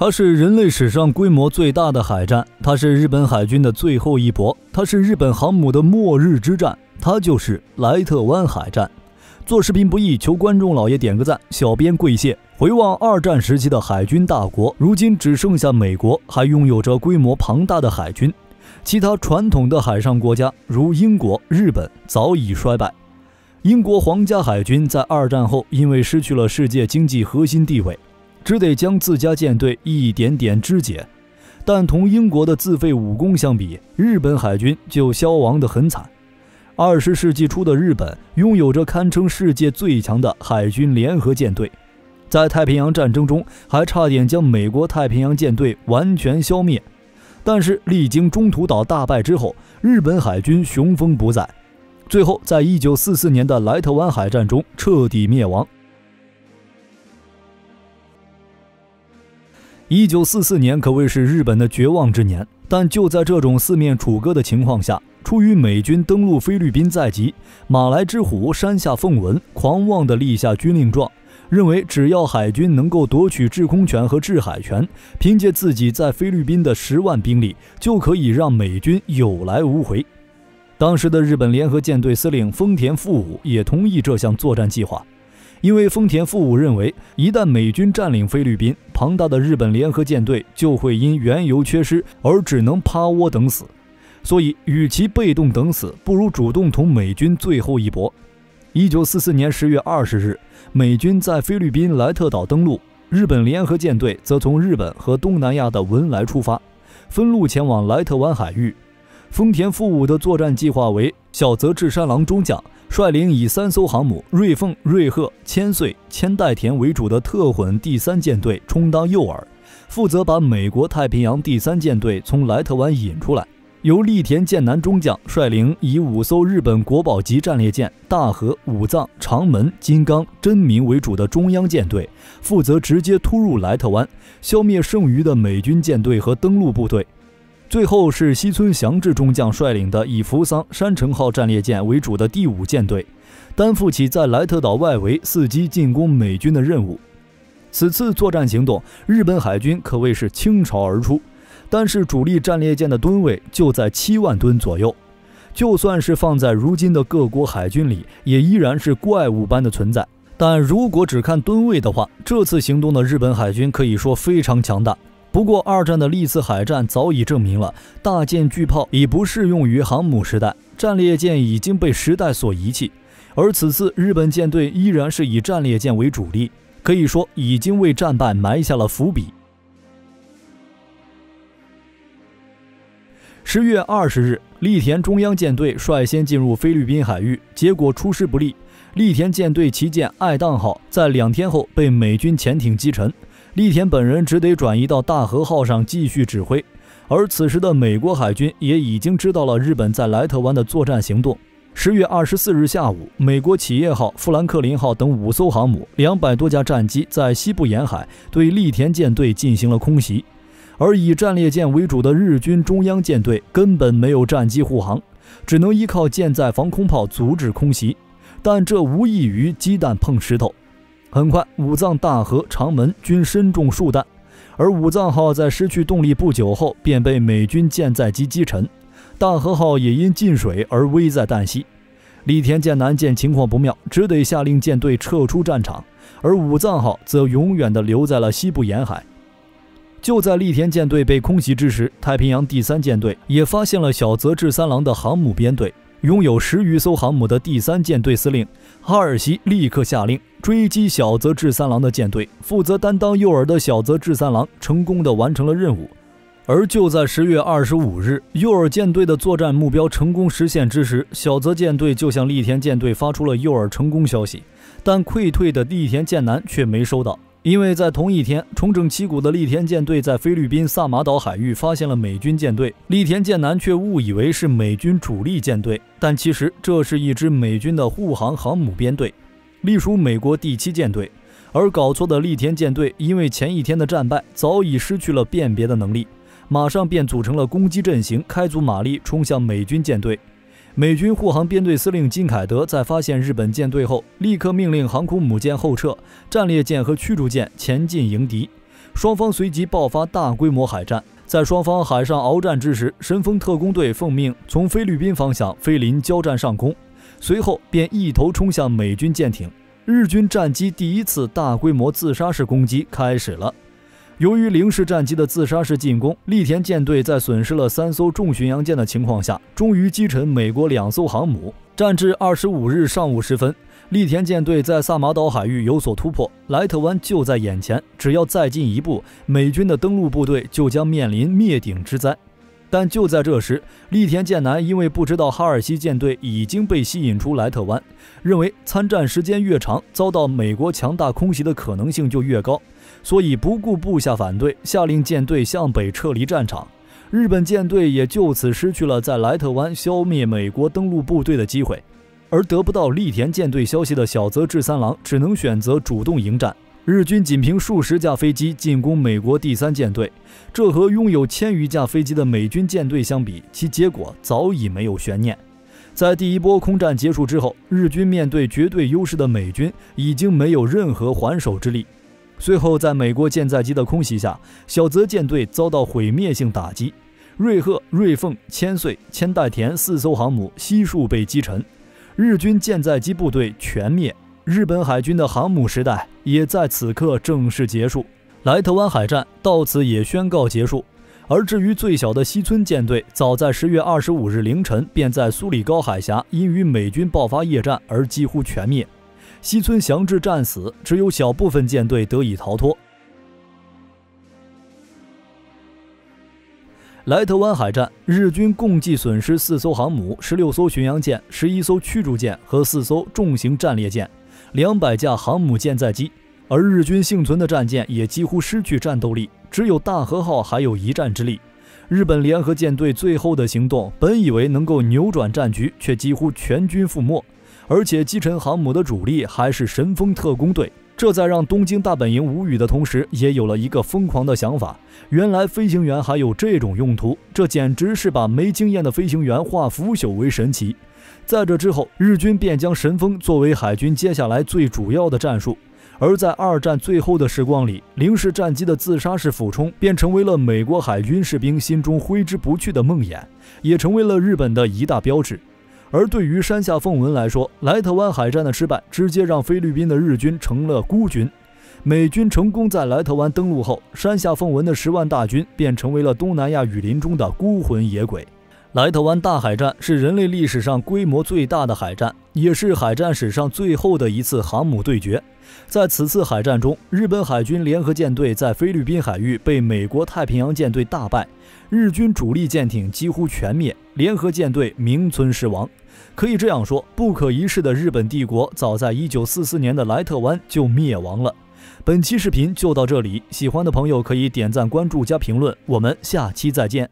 它是人类史上规模最大的海战，它是日本海军的最后一搏，它是日本航母的末日之战，它就是莱特湾海战。做视频不易，求观众老爷点个赞，小编跪谢。回望二战时期的海军大国，如今只剩下美国还拥有着规模庞大的海军，其他传统的海上国家如英国、日本早已衰败。英国皇家海军在二战后因为失去了世界经济核心地位，只得将自家舰队一点点肢解，但同英国的自废武功相比，日本海军就消亡得很惨。20世纪初的日本拥有着堪称世界最强的海军联合舰队，在太平洋战争中还差点将美国太平洋舰队完全消灭，但是历经中途岛大败之后，日本海军雄风不再，最后在1944年的莱特湾海战中彻底灭亡。1944年可谓是日本的绝望之年，但就在这种四面楚歌的情况下，出于美军登陆菲律宾在即，马来之虎山下奉文狂妄地立下军令状，认为只要海军能够夺取制空权和制海权，凭借自己在菲律宾的10万兵力，就可以让美军有来无回。当时的日本联合舰队司令丰田富武也同意这项作战计划，因为丰田富武认为，一旦美军占领菲律宾，庞大的日本联合舰队就会因原油缺失而只能趴窝等死，所以与其被动等死，不如主动同美军最后一搏。1944年10月20日，美军在菲律宾莱特岛登陆，日本联合舰队则从日本和东南亚的文莱出发，分路前往莱特湾海域。丰田富武的作战计划为小泽治三郎中将率领以3艘航母瑞凤、瑞鹤、千岁、千代田为主的特混第3舰队充当诱饵，负责把美国太平洋第3舰队从莱特湾引出来。由栗田健男中将率领以5艘日本国宝级战列舰大和、武藏、长门、金刚、真名为主的中央舰队，负责直接突入莱特湾，消灭剩余的美军舰队和登陆部队。最后是西村祥治中将率领的以扶桑、山城号战列舰为主的第5舰队，担负起在莱特岛外围伺机进攻美军的任务。此次作战行动，日本海军可谓是倾巢而出，但是主力战列舰的吨位就在7万吨左右，就算是放在如今的各国海军里，也依然是怪物般的存在。但如果只看吨位的话，这次行动的日本海军可以说非常强大。不过二战的历次海战早已证明了，大舰巨炮已不适用于航母时代，战列舰已经被时代所遗弃，而此次日本舰队依然是以战列舰为主力，可以说已经为战败埋下了伏笔。10月20日，栗田中央舰队率先进入菲律宾海域，结果出师不利，栗田舰队旗舰爱宕号在2天后被美军潜艇击沉，栗田本人只得转移到大和号上继续指挥。而此时的美国海军也已经知道了日本在莱特湾的作战行动。10月24日下午，美国企业号、富兰克林号等5艘航母、200多架战机在西部沿海对栗田舰队进行了空袭，而以战列舰为主的日军中央舰队根本没有战机护航，只能依靠舰载防空炮阻止空袭，但这无异于鸡蛋碰石头。很快，武藏、大和、长门均身中数弹，而武藏号在失去动力不久后便被美军舰载机击沉，大和号也因进水而危在旦夕。栗田健男见情况不妙，只得下令舰队撤出战场，而武藏号则永远地留在了西部沿海。就在栗田舰队被空袭之时，太平洋第3舰队也发现了小泽治三郎的航母编队。拥有10余艘航母的第3舰队司令哈尔西立刻下令追击小泽治三郎的舰队，负责担当诱饵的小泽治三郎成功地完成了任务。而就在10月25日，诱饵舰队的作战目标成功实现之时，小泽舰队就向栗田舰队发出了诱饵成功消息，但溃退的栗田健男却没收到。因为在同一天，重整旗鼓的栗田舰队在菲律宾萨马岛海域发现了美军舰队，栗田健男却误以为是美军主力舰队，但其实这是一支美军的护航航母编队，隶属美国第7舰队。而搞错的栗田舰队因为前一天的战败，早已失去了辨别的能力，马上便组成了攻击阵型，开足马力冲向美军舰队。美军护航编队司令金凯德在发现日本舰队后，立刻命令航空母舰后撤，战列舰和驱逐舰前进迎敌。双方随即爆发大规模海战。在双方海上鏖战之时，神风特工队奉命从菲律宾方向飞临交战上空，随后便一头冲向美军舰艇。日军战机第一次大规模自杀式攻击开始了。由于零式战机的自杀式进攻，栗田舰队在损失了3艘重巡洋舰的情况下，终于击沉美国2艘航母。战至25日上午时分，栗田舰队在萨马岛海域有所突破，莱特湾就在眼前，只要再进一步，美军的登陆部队就将面临灭顶之灾。但就在这时，栗田舰南因为不知道哈尔西舰队已经被吸引出莱特湾，认为参战时间越长，遭到美国强大空袭的可能性就越高，所以不顾部下反对，下令舰队向北撤离战场。日本舰队也就此失去了在莱特湾消灭美国登陆部队的机会。而得不到栗田舰队消息的小泽治三郎只能选择主动迎战。日军仅凭数十架飞机进攻美国第3舰队，这和拥有1000余架飞机的美军舰队相比，其结果早已没有悬念。在第一波空战结束之后，日军面对绝对优势的美军已经没有任何还手之力。随后在美国舰载机的空袭下，小泽舰队遭到毁灭性打击，瑞鹤、瑞凤、千岁、千代田4艘航母悉数被击沉，日军舰载机部队全灭。日本海军的航母时代也在此刻正式结束，莱特湾海战到此也宣告结束。而至于最小的西村舰队，早在10月25日凌晨便在苏里高海峡因与美军爆发夜战而几乎全灭，西村降至战死，只有小部分舰队得以逃脱。莱特湾海战，日军共计损失4艘航母、16艘巡洋舰、11艘驱逐舰和4艘重型战列舰，200架航母舰载机，而日军幸存的战舰也几乎失去战斗力，只有大和号还有一战之力。日本联合舰队最后的行动本以为能够扭转战局，却几乎全军覆没，而且击沉航母的主力还是神风特工队。这在让东京大本营无语的同时，也有了一个疯狂的想法，原来飞行员还有这种用途，这简直是把没经验的飞行员化腐朽为神奇。在这之后，日军便将神风作为海军接下来最主要的战术。而在二战最后的时光里，零式战机的自杀式俯冲便成为了美国海军士兵心中挥之不去的梦魇，也成为了日本的一大标志。而对于山下奉文来说，莱特湾海战的失败直接让菲律宾的日军成了孤军。美军成功在莱特湾登陆后，山下奉文的10万大军便成为了东南亚雨林中的孤魂野鬼。莱特湾大海战是人类历史上规模最大的海战，也是海战史上最后的一次航母对决。在此次海战中，日本海军联合舰队在菲律宾海域被美国太平洋舰队大败，日军主力舰艇几乎全灭，联合舰队名存实亡。可以这样说，不可一世的日本帝国早在1944年的莱特湾就灭亡了。本期视频就到这里，喜欢的朋友可以点赞、关注加评论，我们下期再见。